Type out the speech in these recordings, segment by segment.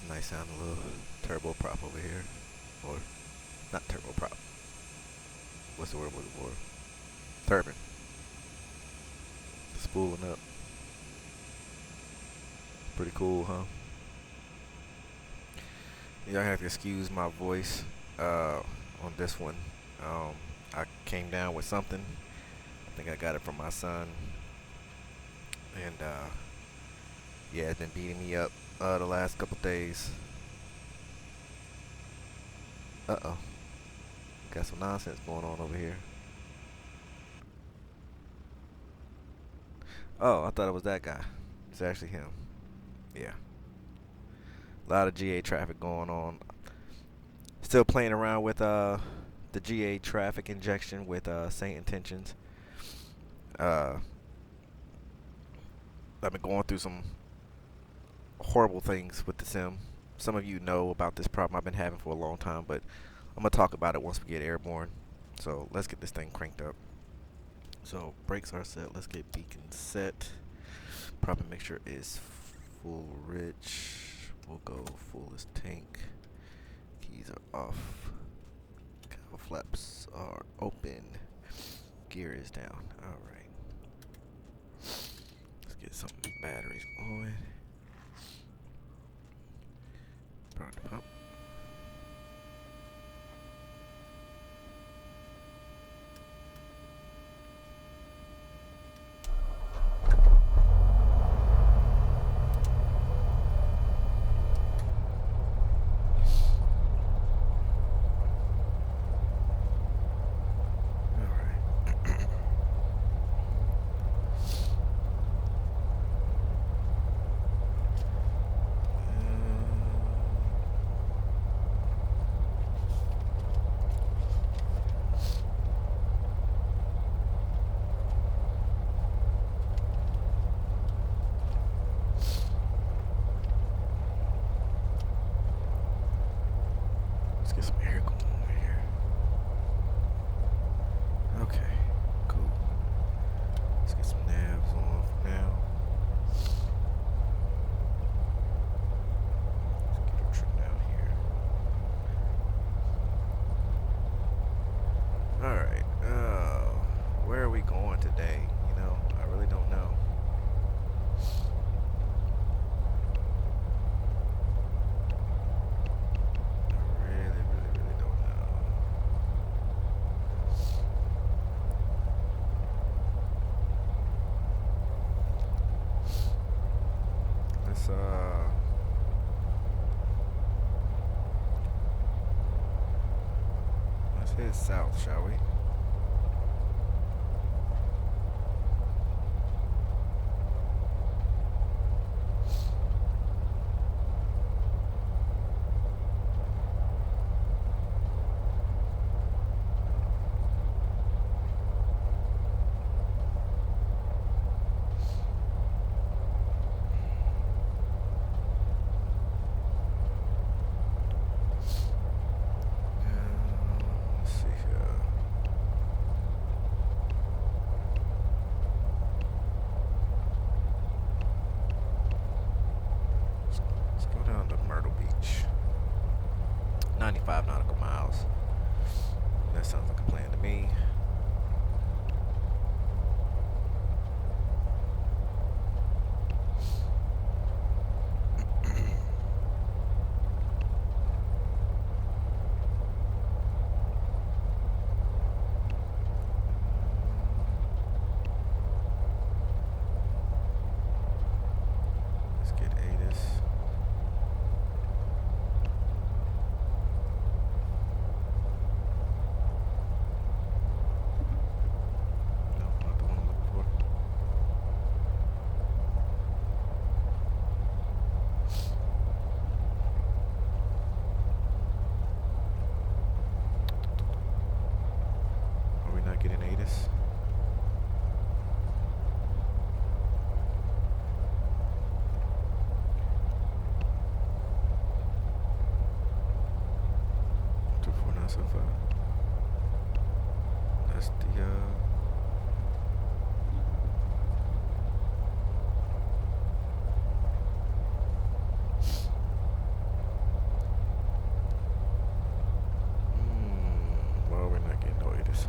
Nice sounding little turboprop over here. Or, not turboprop. What's the word I'm looking for? Turbine. Spooling up. Pretty cool, huh? Y'all have to excuse my voice on this one. I came down with something. I think I got it from my son. And yeah, it's been beating me up the last couple days. Uh-oh. Got some nonsense going on over here. Oh, I thought it was that guy. It's actually him. Yeah. A lot of GA traffic going on. Still playing around with the GA traffic injection with SayIntentions. I've been going through some horrible things with the sim. Some of you know about this problem I've been having for a long time, but I'm going to talk about it once we get airborne. So let's get this thing cranked up. So brakes are set. Let's get beacon set. Proper mixture is full rich. We'll go full as tank. Keys are off. Cowl flaps are open. Gear is down. Alright. Let's get some batteries on. Burn the pump. Get some air going over here. Okay, cool. Let's get some navs on for now. Let's get her trimmed out here. Alright, where are we going today? You know, I really don't know. Let's head south, shall we? Let's go down to Myrtle Beach. 95 nautical miles. That sounds like a plan to me. Let's get ATIS. Getting ATIS. So far. That's the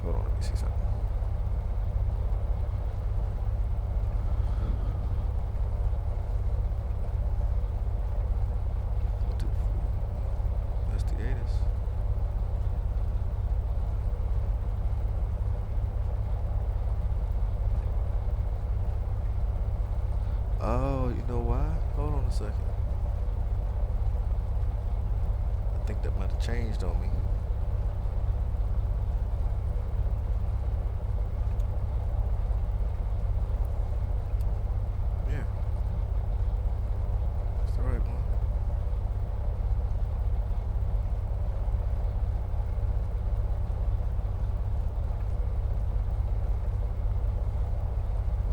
Hold on, let me see something. That's the 8s. Oh, you know why? Hold on a second. I think that might have changed on me. Yeah. That's the right one.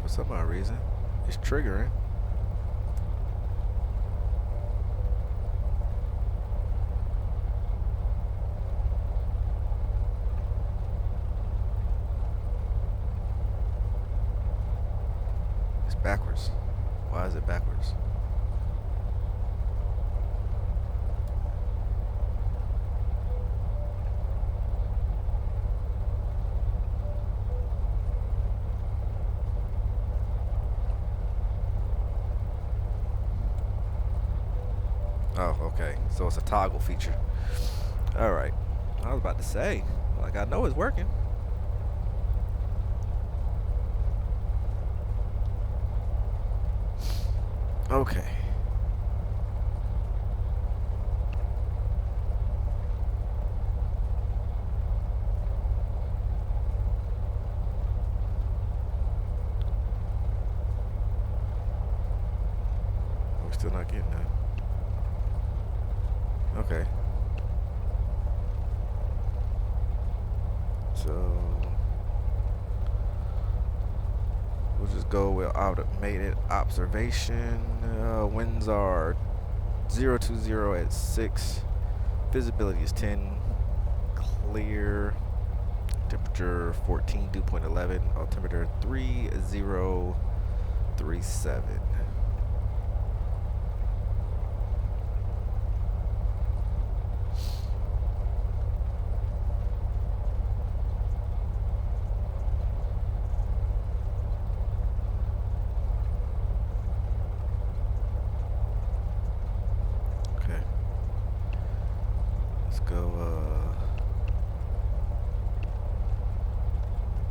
For some odd reason, it's triggering. It's backwards. Why is it backwards? Oh, okay. So it's a toggle feature. Alright. I was about to say, like, I know it's working. Okay. We're still not getting that. Okay. So we'll just go with automated observation. Winds are 020 at 6. Visibility is 10. Clear. Temperature 14, dew point 11. Altimeter 3037.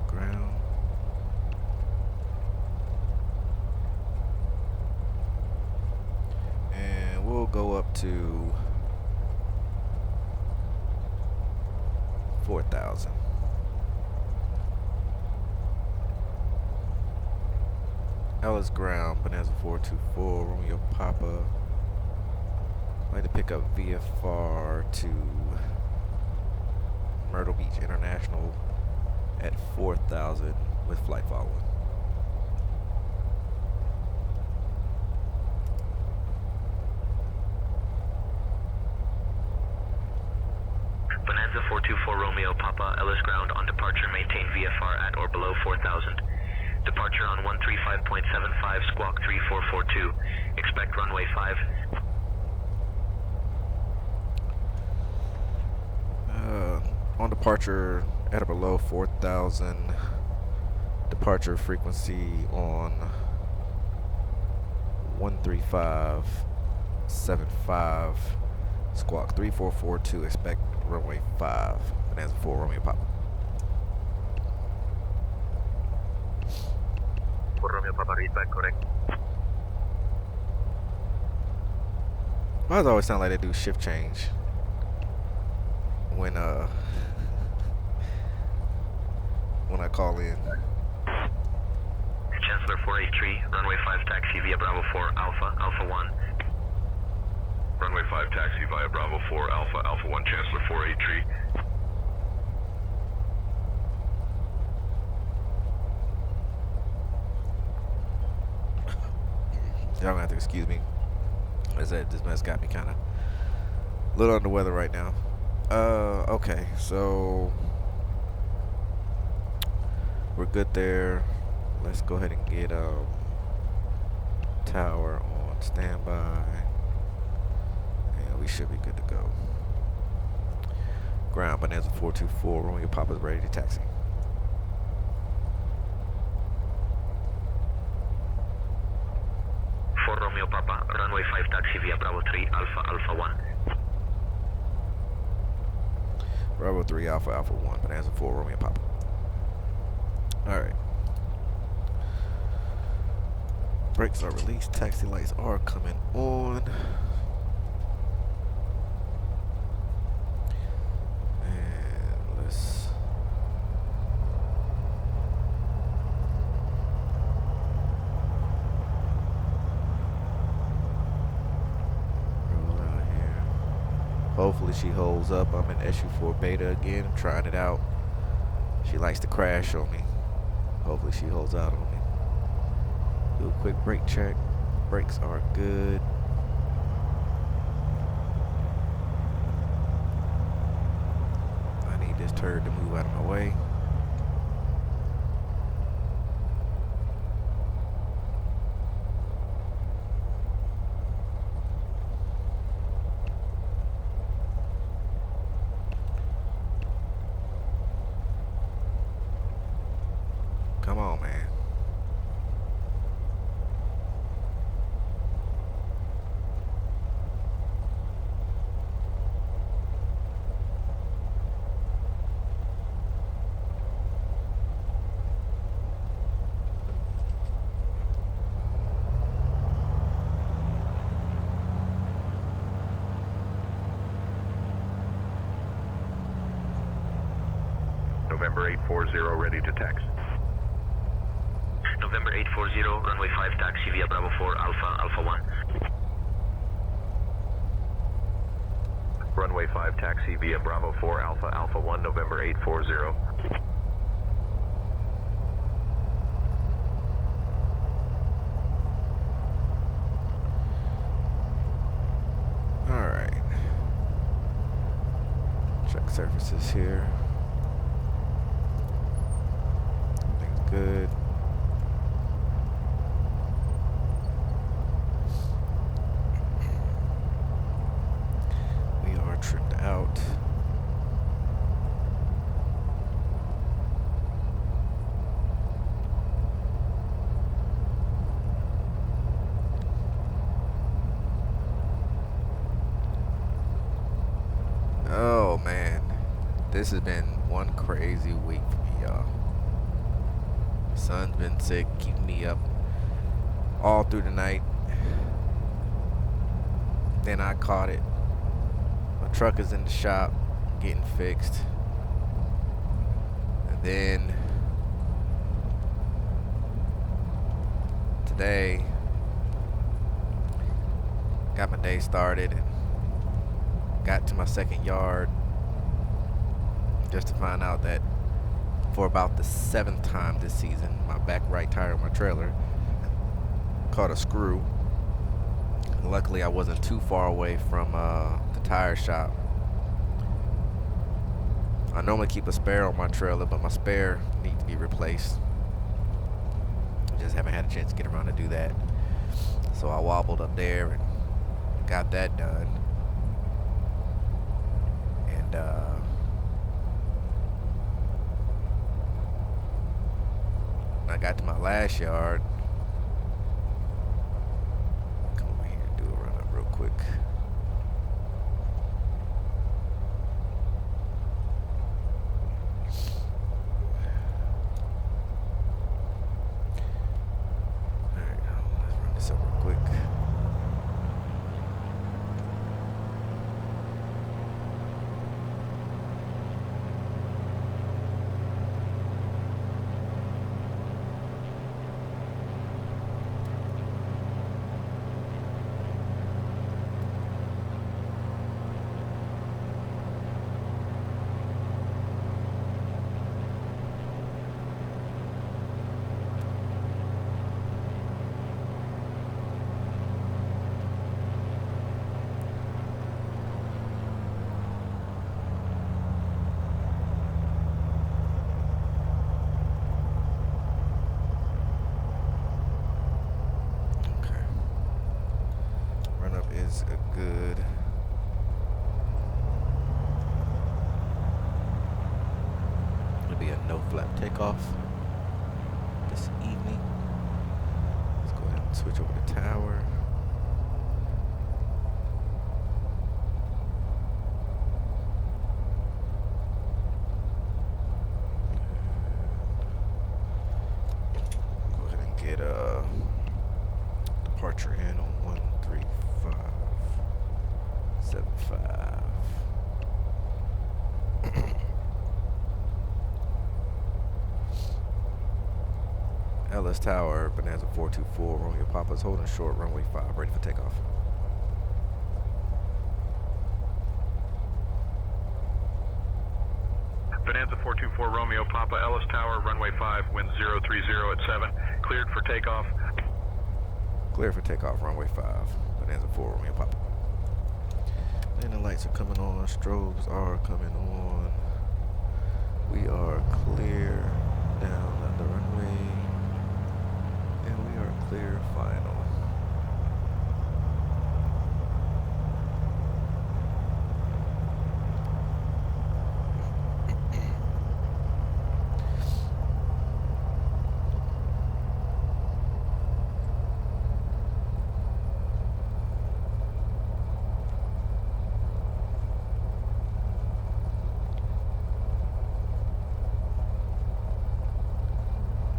Ground. And we'll go up to 4,000. Ellis ground, bonanza 424, Romeo Papa. I'd like to pick up VFR to Myrtle Beach International at 4,000 with flight following. Bonanza 424 Romeo Papa, Ellis ground on departure, maintain VFR at or below 4,000. Departure on 135.75, squawk 3442. Expect runway 5. On departure at or below 4,000. Departure frequency on 135.75, squawk 3442. Expect runway 5. Bonanza 4 Romeo Papa. Romeo Papa, read back correct. Why does it always sound like they do shift change when I call in? Chancellor 483, runway 5 taxi via Bravo 4 Alpha, Alpha 1. Runway 5 taxi via Bravo 4 Alpha, Alpha 1, Chancellor 483. Y'all gonna have to excuse me. As I said, this mess got me kind of a little under the weather right now. Okay, so we're good there. Let's go ahead and get tower on standby, and we should be good to go. Ground, bonanza 424, Romeo Papa's ready to taxi. runway 5 taxi via Bravo 3 Alpha Alpha 1. Bravo 3 Alpha Alpha 1, bonanza 4 Romeo Papa. Alright. Brakes are released, taxi lights are coming on. And let's roll out here. Hopefully she holds up. I'm in SU4 beta again. I'm trying it out. She likes to crash on me. Hopefully she holds out on me. Do a quick brake check. Brakes are good. I need this turd to move out of my way. Come on, man. November 840 ready to taxi. November 840, runway 5 taxi via Bravo 4 Alpha Alpha 1. Runway 5 taxi via Bravo 4 Alpha Alpha 1, November 840. Alright. Check surfaces here. Everything's good. We are trimmed out. Oh man, this has been one crazy week for me, y'all. Son's been sick, keeping me up all through the night. Then I caught it. My truck is in the shop, getting fixed. And then today, got my day started and got to my second yard just to find out that for about the 7th time this season, my back right tire on my trailer caught a screw. And luckily I wasn't too far away from the tire shop. I normally keep a spare on my trailer, but my spare needs to be replaced. Just haven't had a chance to get around to do that. So I wobbled up there and got that done. And when I got to my last yard, come over here and do a run up real quick. Alright, let's run this up real quick. Is a good it'll be a no flap takeoff this evening. Let's go ahead and switch over to tower. 75. LS Tower, Bonanza 424, Romeo Papa's holding short, runway 5, ready for takeoff. Bonanza 424 Romeo Papa, Ellis Tower, runway 5, wind 030 at 7, cleared for takeoff. Cleared for takeoff, runway 5, Bonanza 4 Romeo Papa. And the lights are coming on, strobes are coming on. We are clear down the runway. And we are clear final.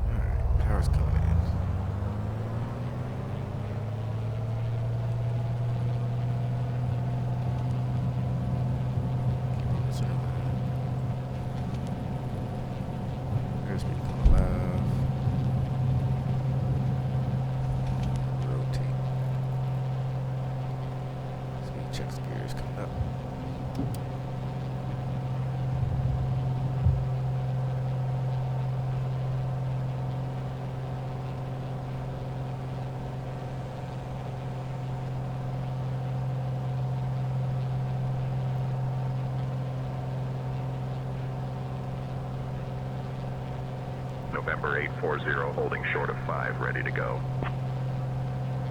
Alright, power's coming in. Airspeed coming live. Rotate. Speed checks gears coming up. November 840, holding short of 5, ready to go.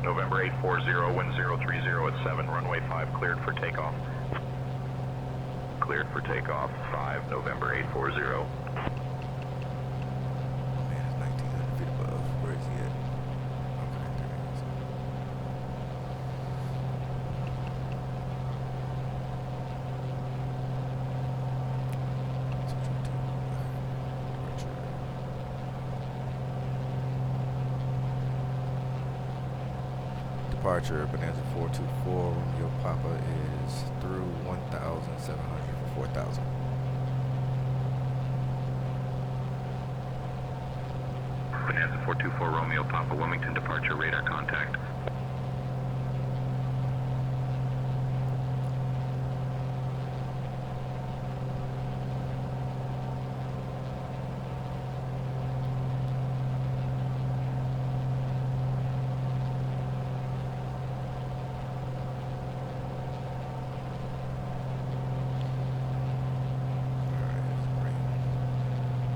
November 840, wind 030 at 7, runway 5, cleared for takeoff. Cleared for takeoff, 5, November 840. Oh man, it's 1900 feet above. Where is he at? Okay, there he is. Departure, Bonanza 424, Romeo Papa is through 1,700 for 4,000. Bonanza 424 Romeo Papa, Wilmington departure, radar contact.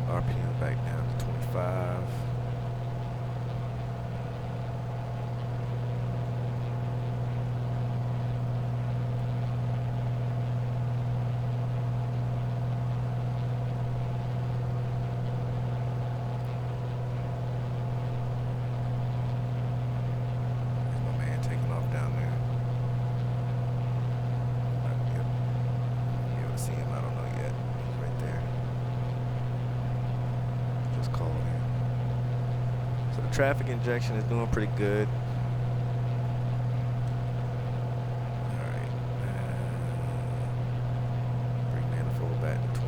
RPM back down to 25. There's my man taking off down there. Yep. You able to see him? I don't know yet. He's right there. Just call in. So the traffic injection is doing pretty good. Alright. Bring manifold back to 25.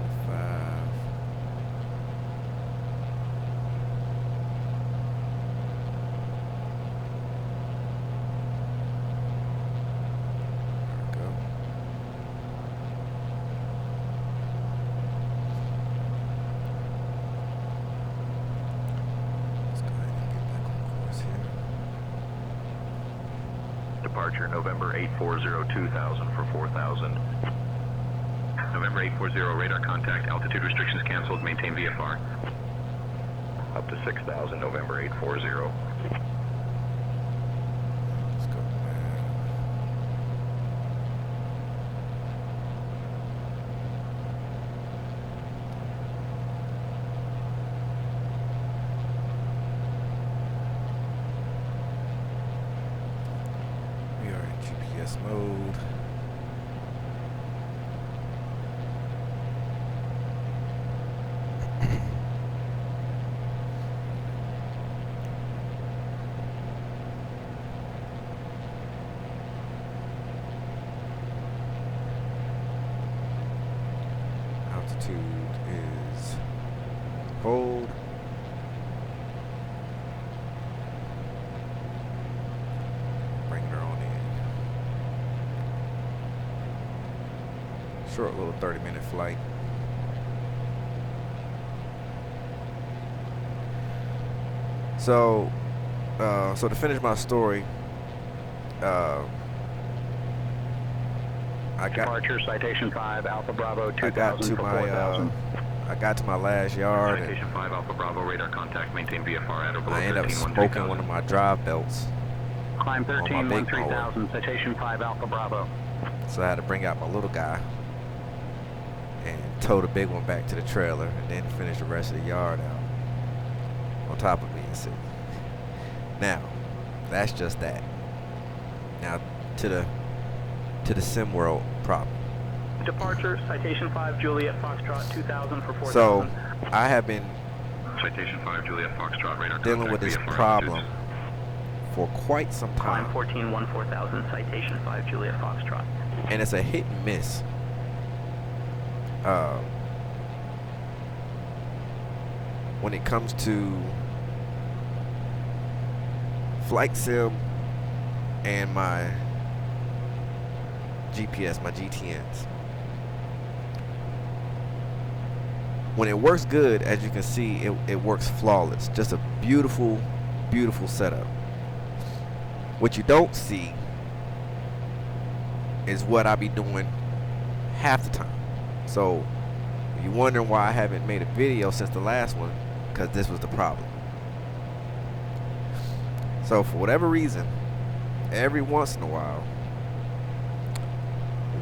There we go. Let's go ahead and get back on course here. Departure November 840, 2000 for 4,000. November 840 radar contact, altitude restrictions canceled, maintain VFR. Up to 6,000, November 840. Let's go, man. We are in GPS mode. altitude is hold. Bring her on in. Short little 30-minute flight. So to finish my story, I got departure citation 5 Alpha Bravo 2000 I got to for my 4000. I got to my last yard. Citation 5 Alpha Bravo, radar contact, maintain VFR at or below I ended up 13 smoking one of my drive belts. Climb on my 13 big 3000 citation 5 Alpha Bravo. So I had to bring out my little guy and tow the big one back to the trailer and then finish the rest of the yard out on top of being sick. Now, that's just that. Now to the sim world problem. Departure citation 5 Juliet Foxtrot 2000 for 4000. So I have been Citation 5 Juliet Foxtrot, radar dealing contact, with this VFR problem altitudes. for quite some Climb time, 14 4000 citation 5 Juliet Foxtrot. and it's a hit and miss. When it comes to flight sim and my GPS, my GTNs. When it works good, as you can see, it works flawless. Just a beautiful, beautiful setup. What you don't see is what I be doing half the time. So if you're wondering why I haven't made a video since the last one, because this was the problem. So for whatever reason, every once in a while,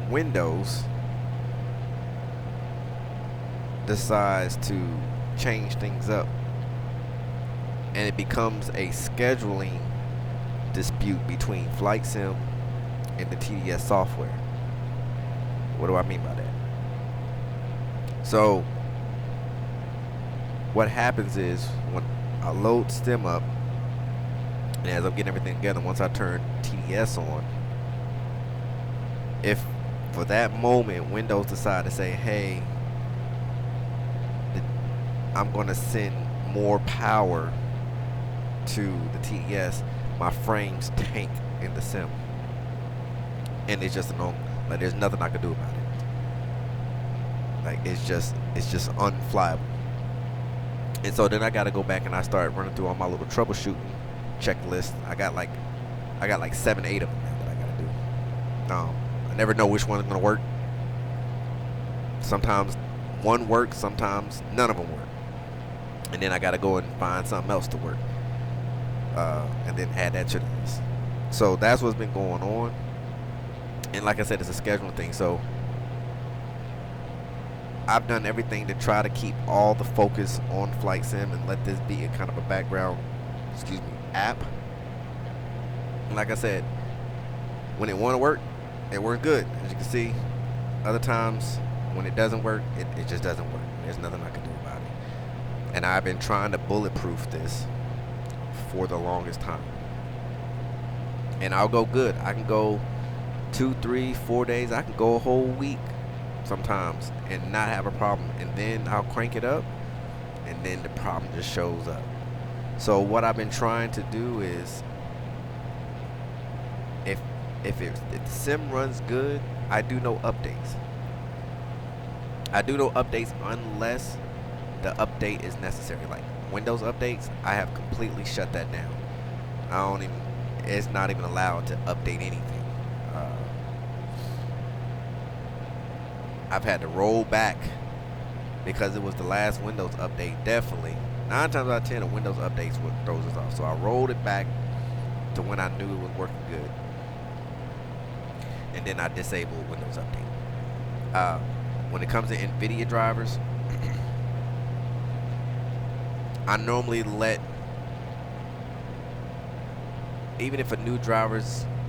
Windows decides to change things up, and it becomes a scheduling dispute between Flight Sim and the TDS software. What do I mean by that? So what happens is when I load Stim up, and as I'm getting everything together, once I turn TDS on, if for that moment Windows decide to say, hey, I'm going to send more power to the TDS, my frames tank in the sim, and it's just like there's nothing I can do about it. Like it's just unflyable. And so then I got to go back and I start running through all my little troubleshooting checklist. I got like 7, 8 of them now that I got to do. I never know which one's going to work. Sometimes one works, sometimes none of them work. And then I got to go and find something else to work. And then add that to the list. So that's what's been going on. And like I said, it's a scheduling thing. So I've done everything to try to keep all the focus on Flight Sim and let this be a kind of a background, app. And like I said, when it want to work, it works good. As you can see, other times when it doesn't work, it just doesn't work. There's nothing I can do about it. And I've been trying to bulletproof this for the longest time. And I'll go good. I can go 2, 3, 4 days. I can go a whole week sometimes and not have a problem. And then I'll crank it up, and then the problem just shows up. So what I've been trying to do is, if the sim runs good, I do no updates. I do no updates unless the update is necessary. Like Windows updates, I have completely shut that down. It's not even allowed to update anything. I've had to roll back because it was the last Windows update. Definitely 9 times out of 10 a Windows updates what throws us off. So I rolled it back to when I knew it was working good, and then I disabled Windows Update. When it comes to NVIDIA drivers, I normally let, even if a new driver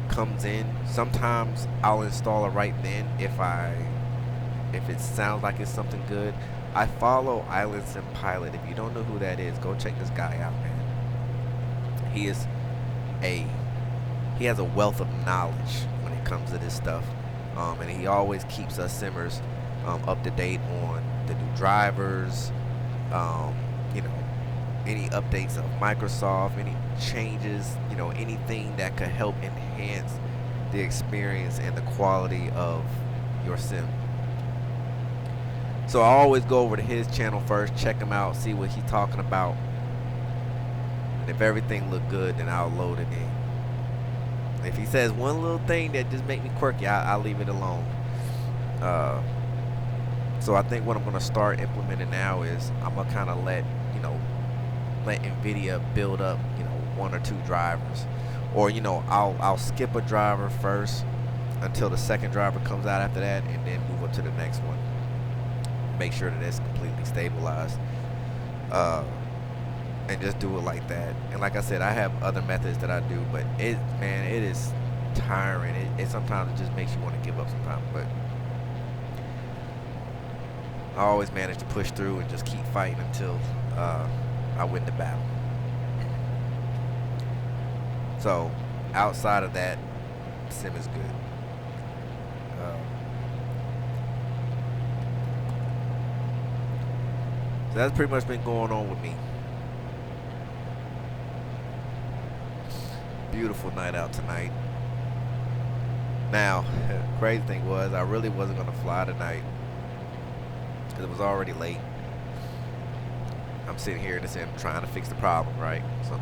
comes in, sometimes I'll install it right then if it sounds like it's something good. I follow Island Sim Pilot. If you don't know who that is, go check this guy out, man. He has a wealth of knowledge when it comes to this stuff, and he always keeps us simmers up to date on the new drivers, you know, any updates of Microsoft, any changes, you know, anything that could help enhance the experience and the quality of your sim. So I always go over to his channel first, check him out, see what he's talking about. And if everything look good, then I'll load it in. If he says one little thing that just make me quirky, I'll leave it alone. So I think what I'm gonna start implementing now is I'm gonna kind of let NVIDIA build up, you know, 1 or 2 drivers, or you know, I'll skip a driver first until the second driver comes out after that, and then move up to the next one. Make sure that it's completely stabilized, and just do it like that. And like I said, I have other methods that I do, but it is tiring. It sometimes it just makes you want to give up sometimes, but I always manage to push through and just keep fighting until I win the battle. So outside of that, sim is good. So that's pretty much been going on with me. Beautiful night out tonight. Now, crazy thing was, I really wasn't gonna fly tonight because it was already late. I'm sitting here in the sim trying to fix the problem, right? So I'm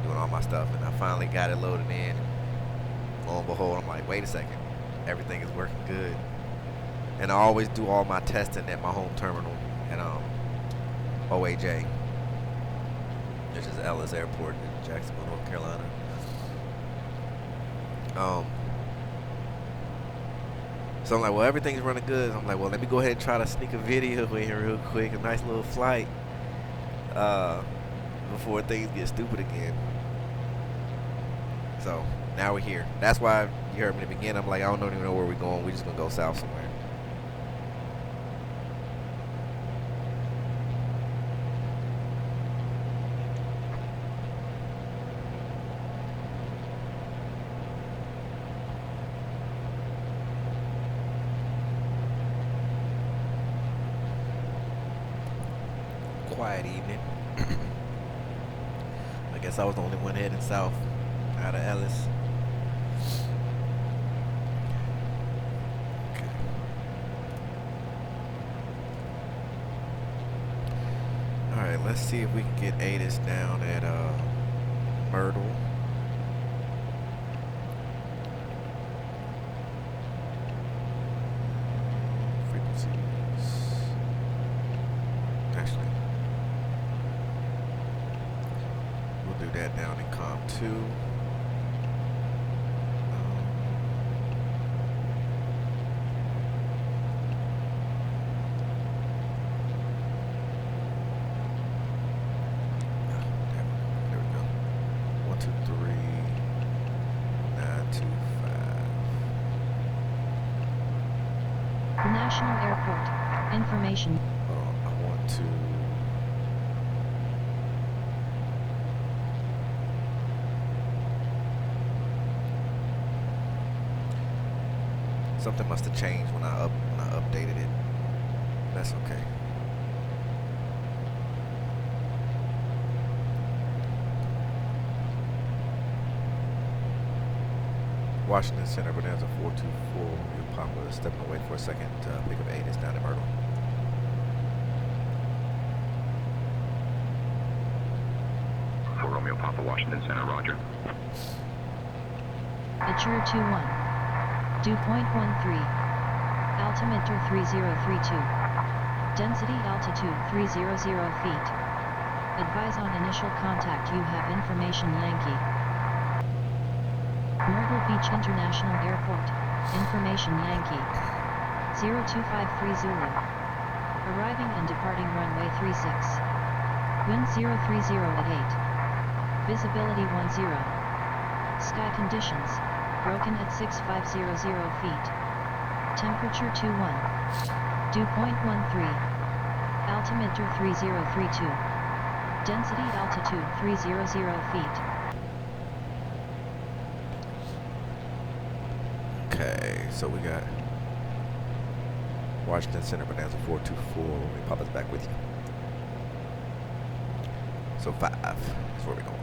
doing all my stuff, and I finally got it loaded in. Lo and behold, I'm like, wait a second, everything is working good. And I always do all my testing at my home terminal at OAJ, which is Ellis Airport in Jacksonville, North Carolina. So I'm like, well, everything's running good. I'm like, well, let me go ahead and try to sneak a video in here real quick, a nice little flight, before things get stupid again. So now we're here. That's why you heard me in the beginning. I'm like, I don't even know where we're going. We're just gonna go south somewhere. Quiet evening. I guess I was the only one heading south out of Ellis. Okay. Alright, let's see if we can get ATIS down at Myrtle. Frequencies. Actually, we'll do that down in Com 2. There we go. 1, 2, 3, 9, 2, 5. National Airport. Information. I want to. Something must have changed when I updated it. That's okay. Washington Center, bonanza 424. Your Papa is stepping away for a second to pick up ATIS down in Myrtle. For Romeo Papa, Washington Center, roger. Mature 21. Dew point 13. Altimeter 3032. Density altitude 300 feet. Advise on initial contact. You have information Yankee. Myrtle Beach International Airport. Information Yankee. 02530 Zulu. Arriving and departing runway 36. Wind 030 at 8. Visibility 10. Sky conditions. Broken at 6500 feet. Temperature 21. Dew point 13. Altimeter 3032. Density altitude 300 feet. Okay, so we got Washington Center, bonanza 424. Let me pop us back with you. So 5 is where we're going.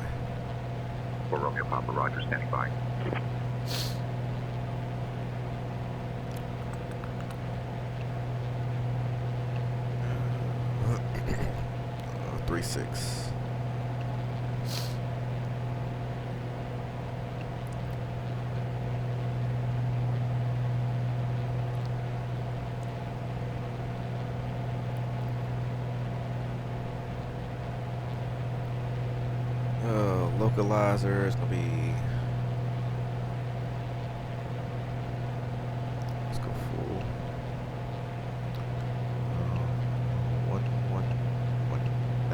4 Romeo Papa, Roger, standing by. 36. Localizer is gonna be. Let's go full. 1119.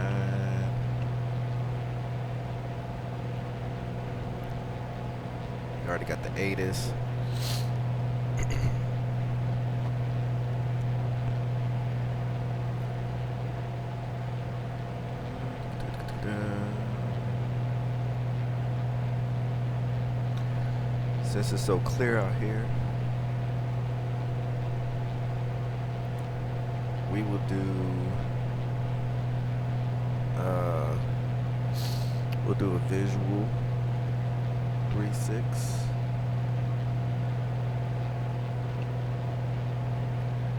You already got the ATIS. Since it's so clear out here, we will do we'll do a visual 3.6.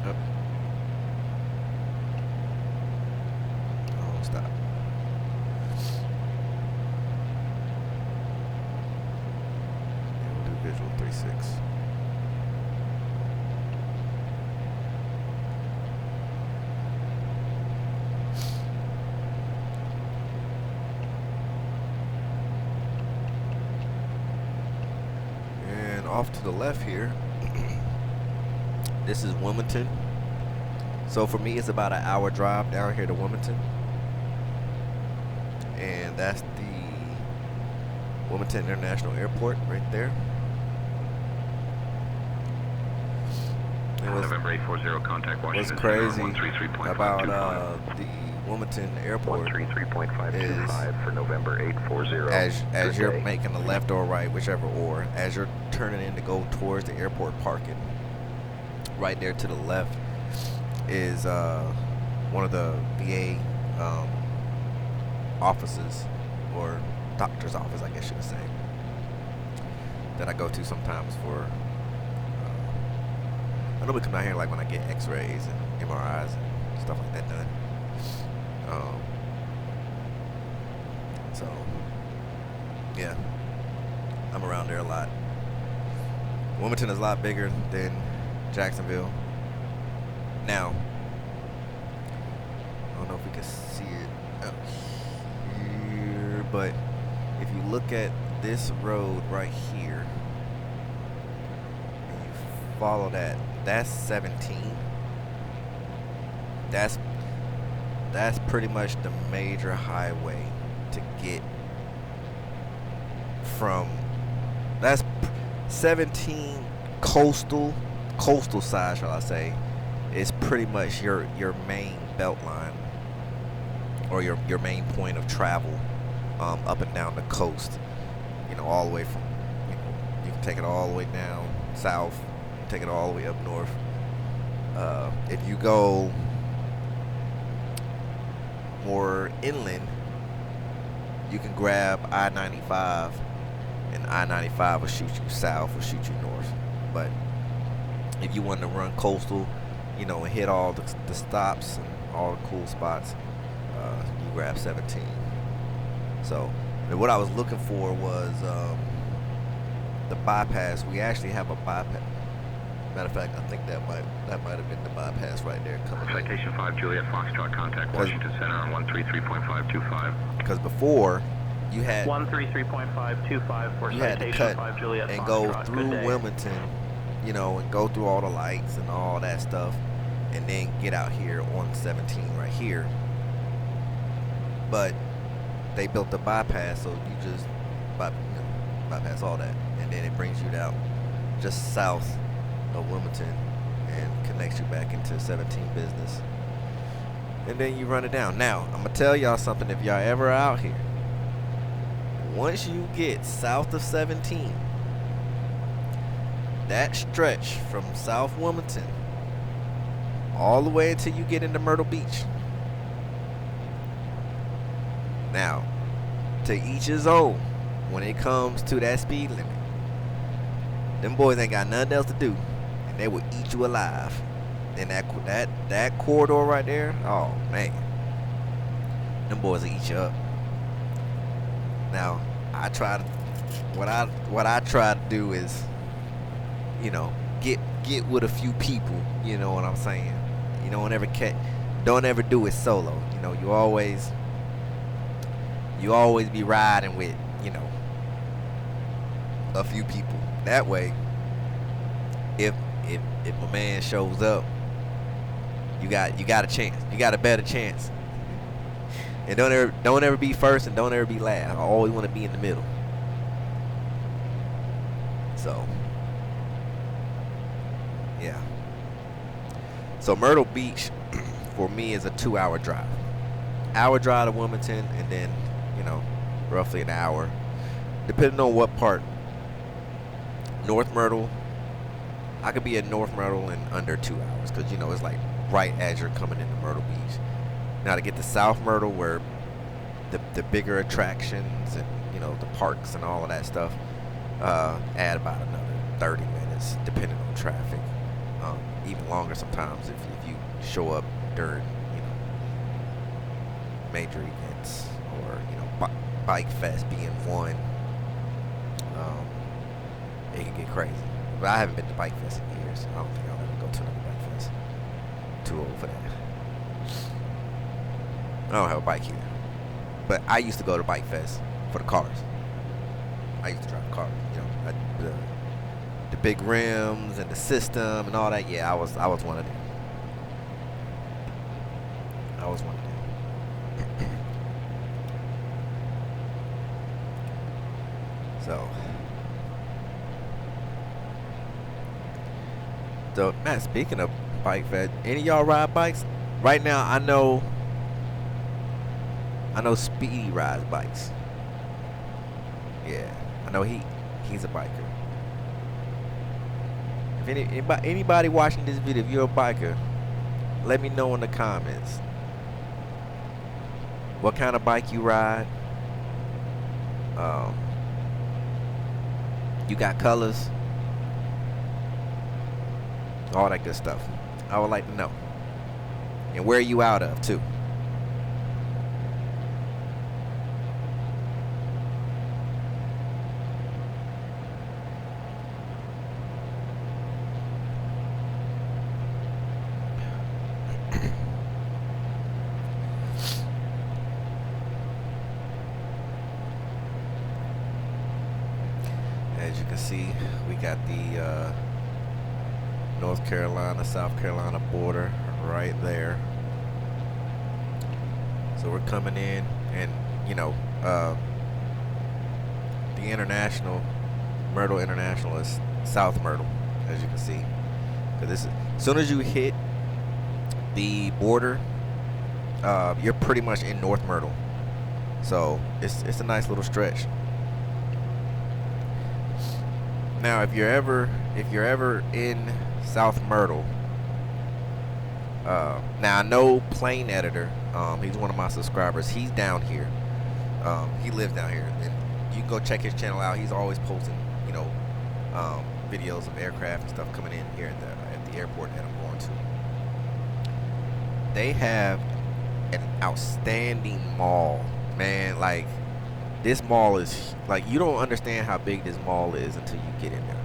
Up. Oh, stop. Visual 3.6. And off to the left here, this is Wilmington. So for me, it's about an hour drive down here to Wilmington. And that's the Wilmington International Airport right there. November 840, contact Washington. What's crazy 133.525. about the Wilmington Airport 133.525 for November 840. As you're making a left or right, whichever, or as you're turning in to go towards the airport parking, right there to the left is one of the VA offices, or doctor's office, I guess you would say, that I go to sometimes for. I normally come down here like when I get X-rays and MRIs and stuff like that done. So yeah, I'm around there a lot. Wilmington is a lot bigger than Jacksonville. Now, I don't know if we can see it up here, but if you look at this road right here, and you follow that, that's 17. That's pretty much the major highway to get from. That's 17 coastal side, shall I say, is pretty much your main belt line, or your main point of travel up and down the coast. You know, all the way from, you can take it all the way down south, take it all the way up north. If you go more inland, you can grab I-95, and I-95 will shoot you south or shoot you north. But if you want to run coastal, you know, and hit all the stops and all the cool spots, you grab 17. So what I was looking for was the bypass. We actually have a bypass. Matter of fact, I think that might have been the bypass right there coming in. Citation 5 Juliet Foxtrot, contact Washington Center on 133.525. Because before, you had 133.525 for you had to citation cut 5 Juliet and Foxtrot. go Good through day. Wilmington, you know, and go through all the lights and all that stuff, and then get out here on 17 right here. But they built the bypass, so you just bypass all that, and then it brings you down just south of Wilmington and connects you back into 17 business, and then you run it down. Now I'm gonna tell y'all something. If y'all ever out here, once you get south of 17, that stretch from South Wilmington all the way until you get into Myrtle Beach. Now, to each his own when it comes to that speed limit. Them boys ain't got nothing else to do, and they will eat you alive. And that corridor right there, oh man, them boys will eat you up. Now, what I try to do is, you know, get with a few people. You know what I'm saying? You don't ever do it solo. You know, you always be riding with, you know, a few people. That way, if a man shows up, you got a chance. You got a better chance. And don't ever be first and don't ever be last. I always want to be in the middle. So, yeah. So Myrtle Beach for me is a 2-hour drive. Hour drive to Wilmington, and then, you know, roughly an hour, depending on what part. North Myrtle, I could be at North Myrtle in under 2 hours, because, you know, it's like right as you're coming into Myrtle Beach. Now to get to South Myrtle, where the bigger attractions and, you know, the parks and all of that stuff, add about another 30 minutes, depending on traffic. Even longer sometimes if you show up during, you know, major events, or, you know, Bike Fest being one. It can get crazy. But I haven't been to Bike Fest in years. I don't think I'll ever go to another Bike Fest. Too old for that. I don't have a bike here. But I used to go to Bike Fest for the cars. I used to drive cars. You know, the big rims and the system and all that. Yeah, I was one of them. I was one of them. So, Matt, speaking of Bike Fest, any of y'all ride bikes? Right now, I know Speedy rides bikes. Yeah, I know he's a biker. If anybody watching this video, if you're a biker, let me know in the comments what kind of bike you ride. You got colors, all that good stuff. I would like to know. And where are you out of too? As you can see, we got the North Carolina, South Carolina border right there. So we're coming in, and you know, the international, Myrtle International is South Myrtle, as you can see. Because this is, as soon as you hit the border, you're pretty much in North Myrtle. So it's a nice little stretch. Now, if you're ever in South Myrtle, now I know Plane Editor, he's one of my subscribers. He's down here. He lives down here, and you can go check his channel out. He's always posting, you know, videos of aircraft and stuff coming in here at the airport that I'm going to. They have an outstanding mall, man. Like, this mall is, like, you don't understand how big this mall is until you get in there.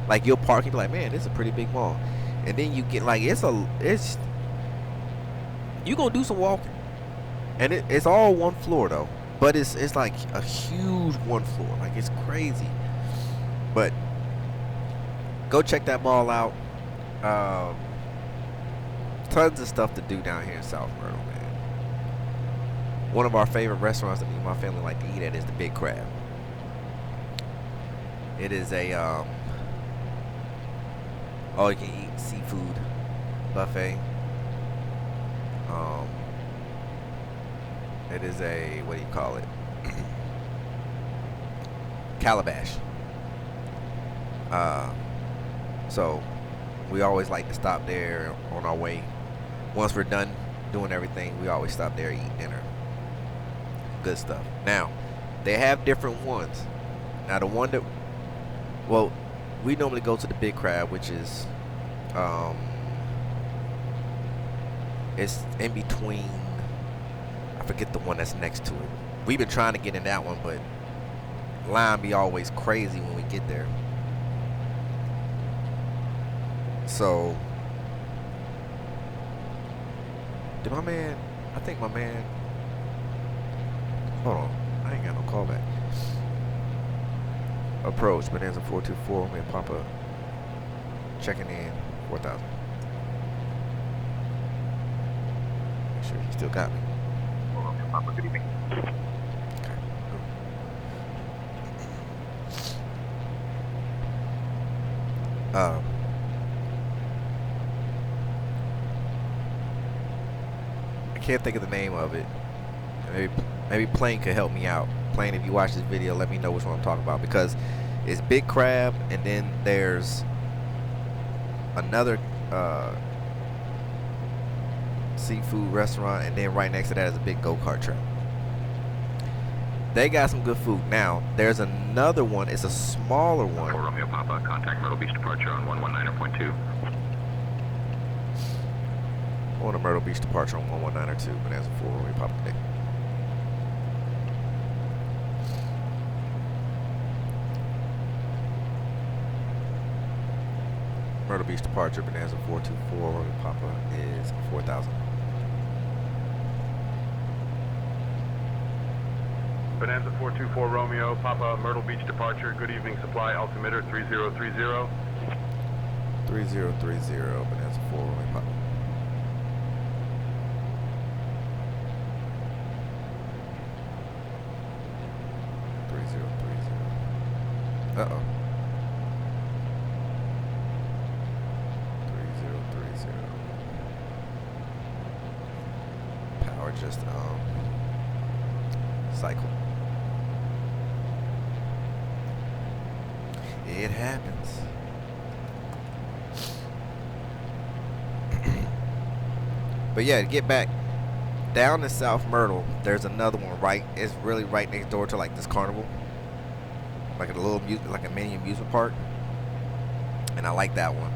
Like, you'll park and be like, man, this is a pretty big mall. And then you get, like, it's you gonna do some walking. And it's all one floor though. But it's like a huge one floor. Like, it's crazy. But go check that mall out. Tons of stuff to do down here in South Myrtle, man. One of our favorite restaurants that me and my family like to eat at is the Beechcraft. It is a all you can eat seafood buffet. It is a, what do you call it? Calabash. So we always like to stop there on our way once we're done doing everything, we always stop there, eat dinner. Good stuff. Now, they have different ones. Now, the one that, well, we normally go to the Beechcraft, which is, it's in between, I forget the one that's next to it. We've been trying to get in that one, but line be always crazy when we get there. So, did my man, I think my man, hold on, I ain't got no callback. Approach, bonanza 424, me and Papa checking in, 4,000. Make sure he still got me. Hold on, Papa, good evening. Okay. I can't think of the name of it. Maybe Plane could help me out. Plane, if you watch this video, let me know which one I'm talking about, because it's Beechcraft, and then there's another seafood restaurant, and then right next to that is a big go-kart track. They got some good food. Now, there's another one. It's a smaller one. For Romeo Papa, contact Myrtle Beach departure on 119.2. On a Myrtle Beach departure on 119 or 2, bonanza 4, Romeo Papa today. Myrtle Beach departure, bonanza 424, Romeo Papa is 4,000. Bonanza 424 Romeo, Papa, Myrtle Beach departure. Good evening, supply altimeter 3030. 3030, bonanza 4, Romeo Papa. Uh-oh. 3030. Power just cycle. It happens. But yeah, to get back down to South Myrtle, there's another one right. It's really right next door to like this carnival, like a little like a mini amusement park. And I like that one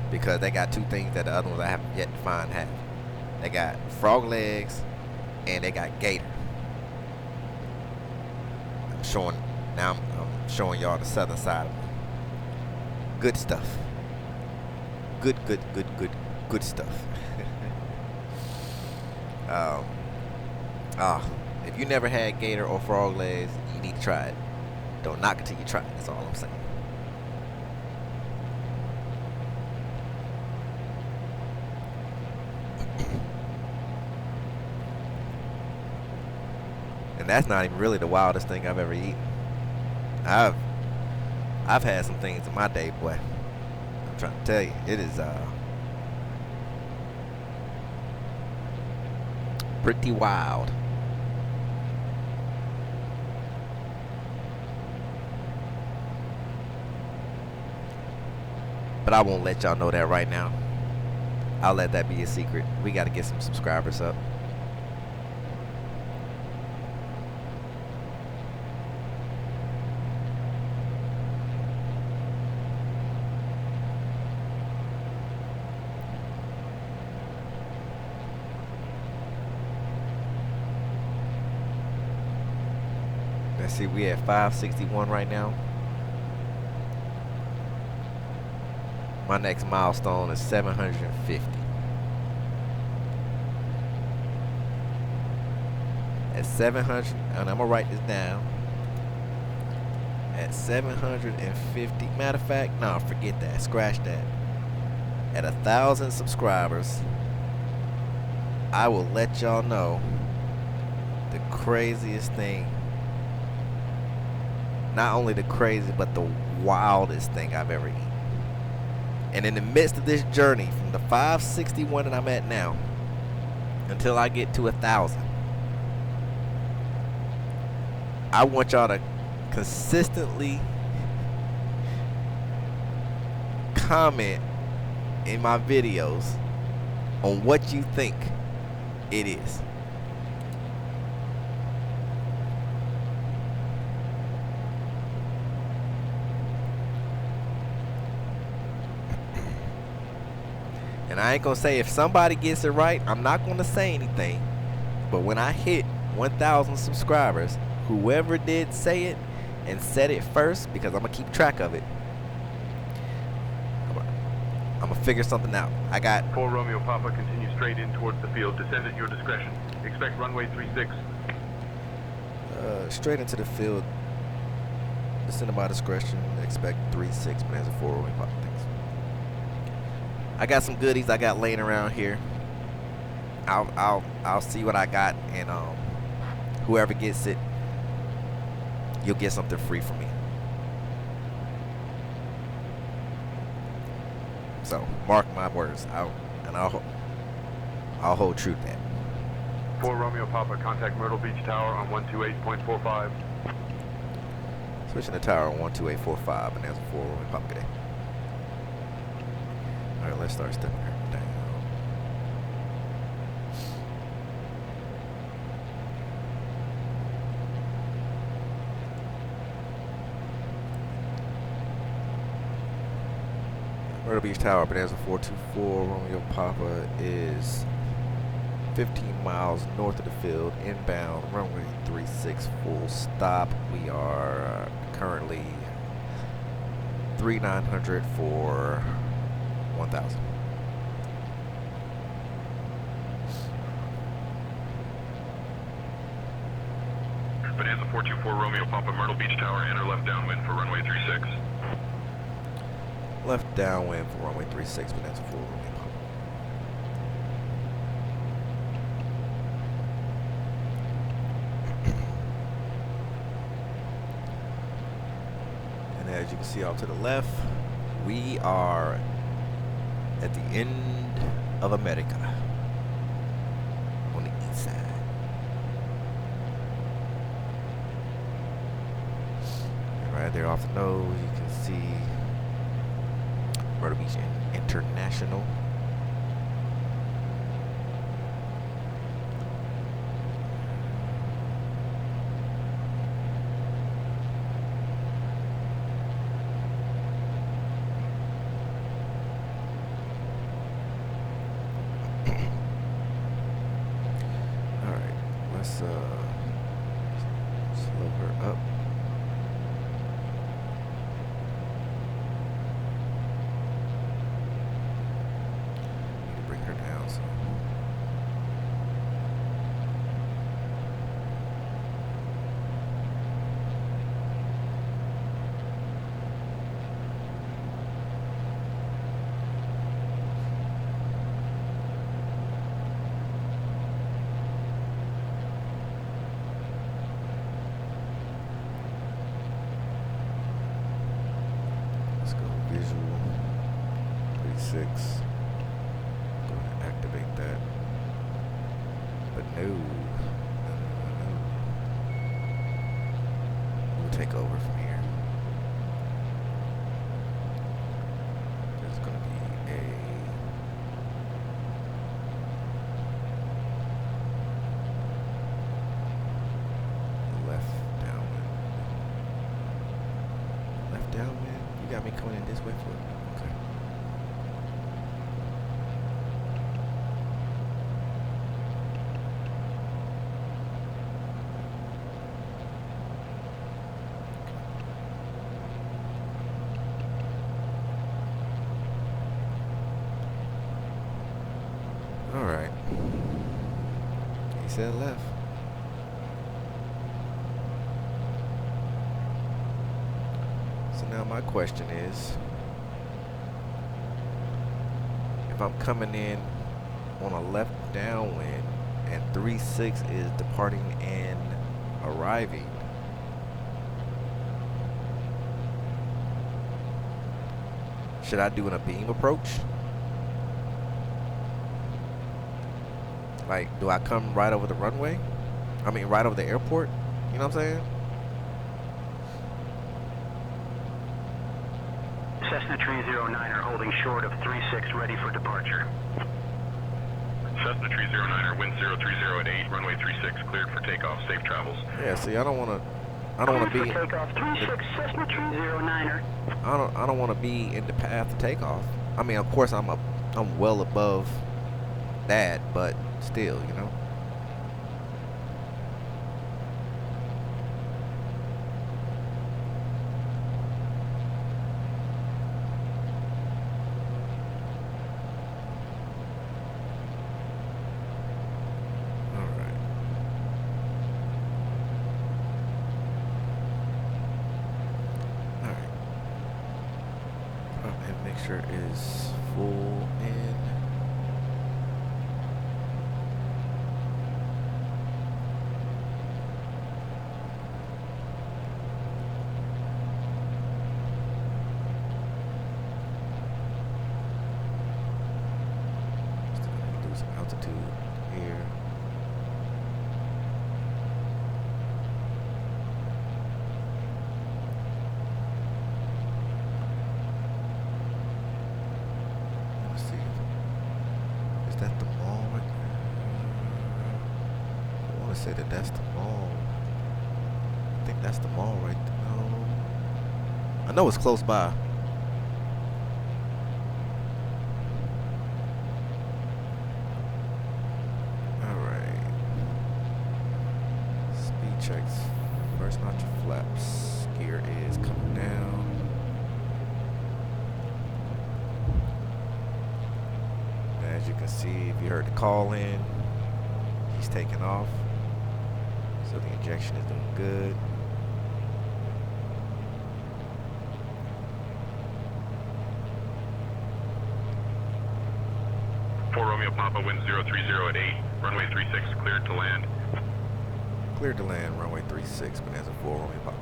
because they got two things that the other ones I haven't yet to find have. They got frog legs and they got gator. I'm showing y'all the southern side of it. Good stuff. Good stuff. If you never had gator or frog legs, you need to try it. Don't knock it till you try it. That's all I'm saying. And that's not even really the wildest thing I've ever eaten. I've had some things in my day, boy. I'm trying to tell you, it is pretty wild. But I won't let y'all know that right now. I'll let that be a secret. We got to get some subscribers up. Let's see, we at 561 right now. My next milestone is 750. At 700, and I'm gonna write this down. At 750, matter of fact, no, forget that, scratch that. At 1,000 subscribers, I will let y'all know the craziest thing. Not only the crazy, but the wildest thing I've ever eaten. And in the midst of this journey, from the 561 that I'm at now, until I get to 1,000, I want y'all to consistently comment in my videos on what you think it is. And I ain't gonna say if somebody gets it right, I'm not gonna say anything. But when I hit 1,000 subscribers, whoever did say it and said it first, because I'm gonna keep track of it, I'm gonna figure something out. I got 4 Romeo Papa, continue straight in towards the field. Descend at your discretion. Expect runway 36. Straight into the field. Descend at my discretion. Expect 36 minutes of 4 Romeo Papa. Things. I got some goodies I got laying around here. I'll see what I got, and whoever gets it, you'll get something free from me. So mark my words. I'll hold true to that. 4 Romeo Papa, contact Myrtle Beach Tower on 128.45. Switching the tower on 128.45, and there's a 4 Romeo Papa today. All right, let's start stepping her down. Myrtle Beach Tower, Bonanza 424, Romeo Papa is 15 miles north of the field, inbound, runway 36, full stop. We are currently 3900 for 1,000. Bonanza 424 Romeo Papa, Myrtle Beach Tower, enter left downwind for runway 36. Left downwind for runway 36, Bonanza 4 Romeo Papa. And as you can see off to the left, we are at the end of America on the east side. And right there off the nose, you can see Myrtle Beach International. Let's slow her up. Need to bring her down some. Visual 36. Go ahead and activate that. But no. We'll take over from here. There's going to be a left downwind. Left downwind? You got me coming in this way for it? Okay. All right. He said left. So now my question is, if I'm coming in on a left downwind and 36 is departing and arriving, should I do a beam approach? Like, do I come right over the runway? I mean, right over the airport? You know what I'm saying? Cessna 309 are holding short of 36, ready for departure. Cessna Tree 09er, wind 030 at 8, runway 36, cleared for takeoff. Safe travels. Yeah, see, I don't want to be. Takeoff 36 Cessna Tree 09er. I don't want to be in the path of takeoff. I mean, of course, I'm well above that, but still, you know. Is full in. Still gonna do some altitude here. That the mall right there? I want to say that's the mall. I think that's the mall right there. No. I know it's close by. Alright. Speed checks. First notch of flaps. Gear is coming down. As you can see, if you heard the call in, he's taking off. So the injection is doing good. Four Romeo Papa, wind 030 at 8, runway 36, cleared to land. Cleared to land, runway 36, bonanza 4 Romeo Papa.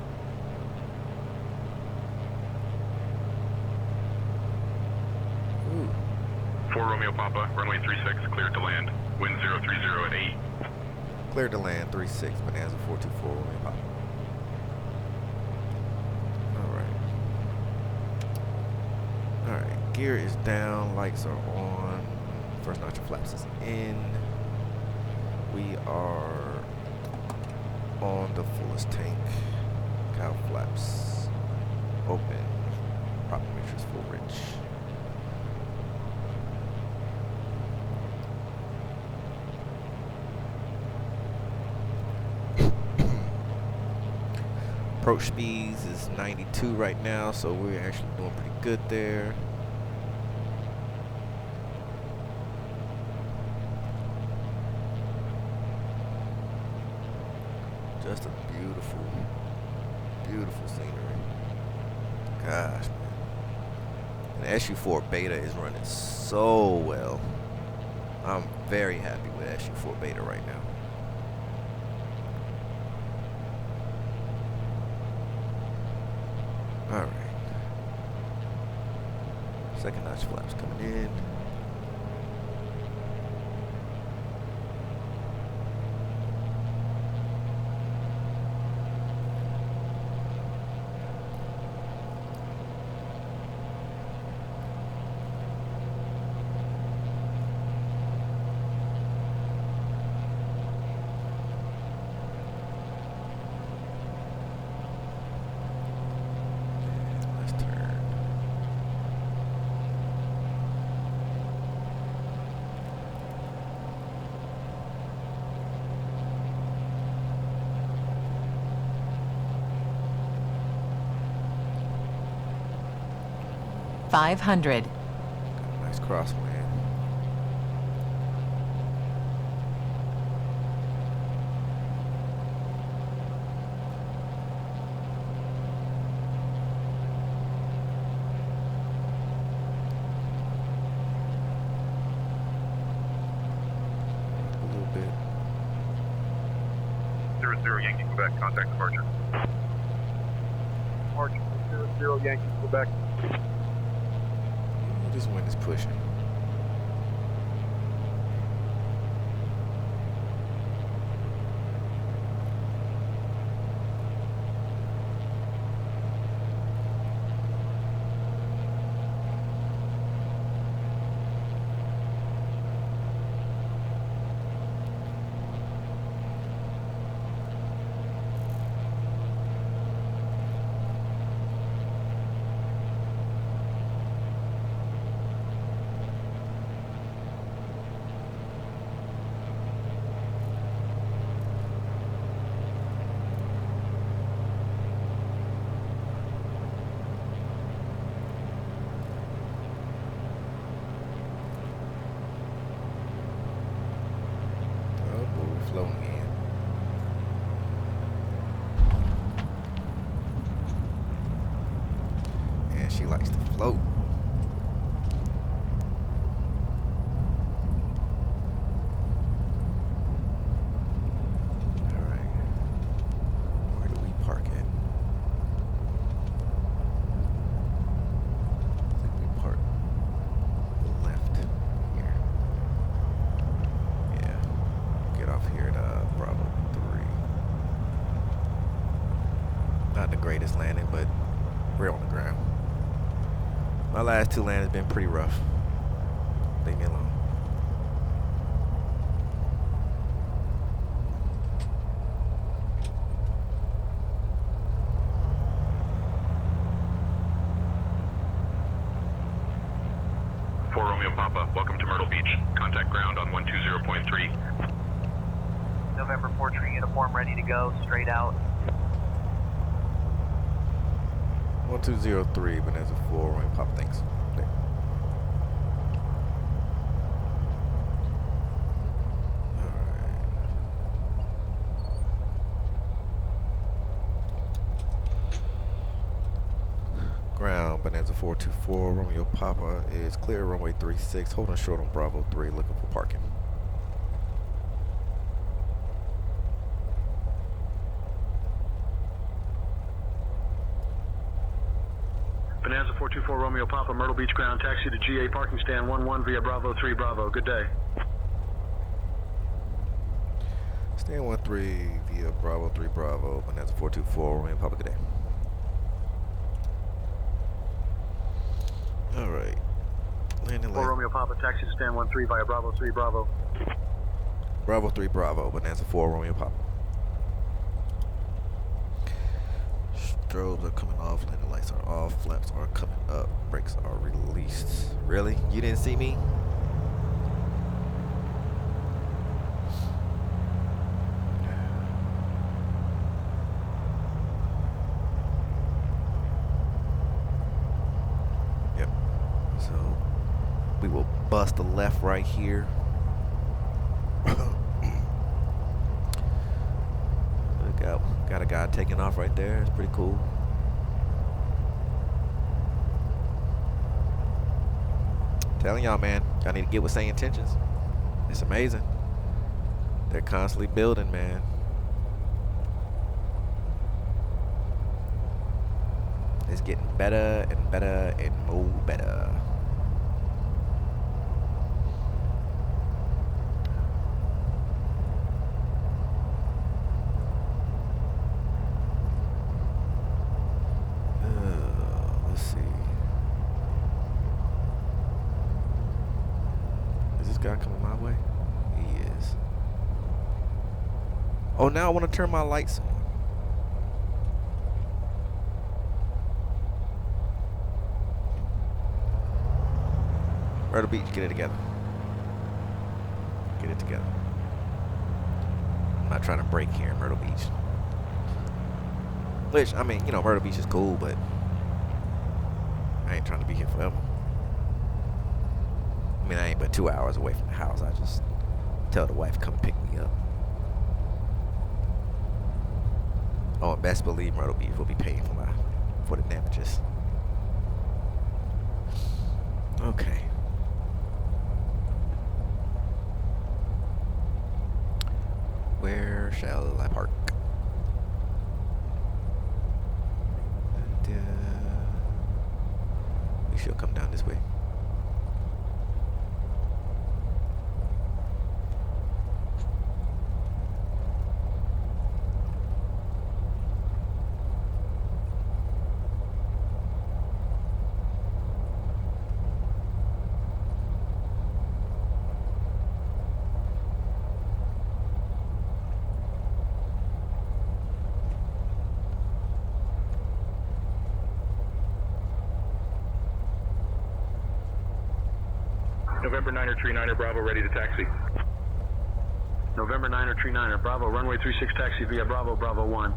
Ooh. 4 Romeo Papa, runway 36, cleared to land. Wind 030 at 8. Cleared to land, 36, bonanza 424 Romeo Papa. Alright, gear is down, lights are on, first notch of flaps is in. We are on the fullest tank. Cow flaps open, prop matrix full rich. Approach speeds is 92 right now, so we're actually doing pretty good there. Just a beautiful, beautiful scenery. Gosh, man. And SU4 beta is running so well. I'm very happy with SU4 beta right now. Alright. Second notch flaps coming in. $500. Nice crosswind. A little bit. 00 Yankee Quebec, contact departure. Departure 00 Yankee Quebec. This wind is pushing. floating in. And she likes to float. Alright. Where do we park at? I think we park left here. Yeah. Get off here at Bravo 3. Not the greatest landing, but we're on the ground. My last two landings been pretty rough. Leave me alone. For Romeo Papa, welcome to Myrtle Beach. Contact ground on 120.3. November 4 tree uniform ready to go, straight out. 1203, bonanza 4, Romeo Papa, thanks. There. Ground, bonanza 424, Romeo Papa is clear, runway 36, holding short on Bravo 3, looking for parking. Bonanza 424 Romeo Papa, Myrtle Beach ground, taxi to GA parking stand 11 via Bravo 3 Bravo. Good day. Stand 13 via Bravo 3 Bravo, bonanza 424, Romeo Papa, good day. Alright. Landing For left. Romeo Papa, taxi to stand 13 via Bravo 3 Bravo. Bravo 3 Bravo, bonanza 4, Romeo Papa. Strobes are coming off, landing lights are off, flaps are coming up, brakes are released. Really? You didn't see me? Yep. So we will bust the left right here. Got a guy taking off right there. It's pretty cool. Telling y'all, man, y'all need to get with SayIntentions. It's amazing. They're constantly building, man. It's getting better and better and more better. Let's see. Is this guy coming my way? He is. Oh, now I want to turn my lights on. Myrtle Beach, get it together. Get it together. I'm not trying to break here in Myrtle Beach. Which, I mean, you know, Myrtle Beach is cool, but I ain't trying to be here forever. I mean, I ain't but 2 hours away from the house. I just tell the wife, come pick me up. Oh, and best believe Myrtle Beach will be paying for the damages. Okay. Where shall I park? And, we shall come down this way. November 9er, Tree 9er, Bravo, ready to taxi. November 9er, Tree 9er, Bravo, runway 36 taxi via Bravo, Bravo 1.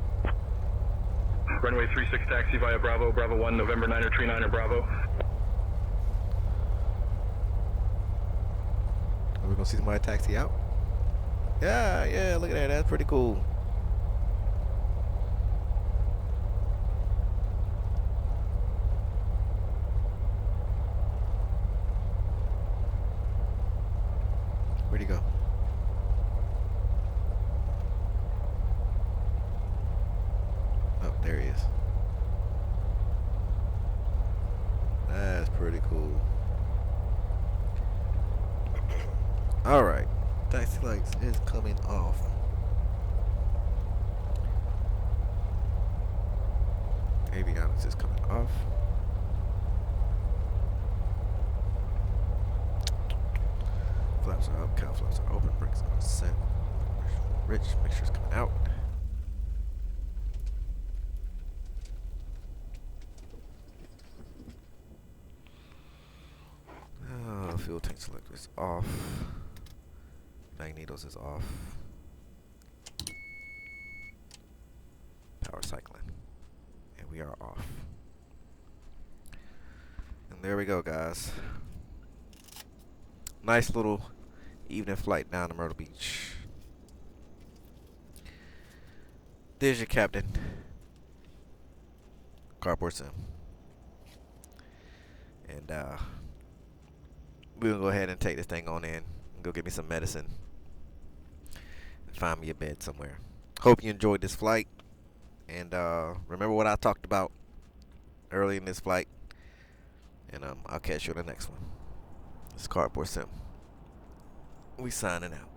Runway 36 taxi via Bravo, Bravo 1, November 9er, Tree 9er, Bravo. Are we gonna see somebody taxi out? Yeah, look at that. That's pretty cool. Where'd he go? Oh, there he is. That's pretty cool. Alright. Taxi lights is coming off. Avionics is coming off. Flaps are up, cow flaps are open, brakes are set. Rich, mixture's coming out. Fuel tank selector is off. Magnetos is off. Power cycling. And we are off. And there we go, guys. Nice little evening flight down to Myrtle Beach. There's your captain, CardboardSim. And we're gonna go ahead and take this thing on in and go get me some medicine and find me a bed somewhere. Hope you enjoyed this flight. And remember what I talked about early in this flight. And I'll catch you on the next one. It's CardboardSim. We signing out.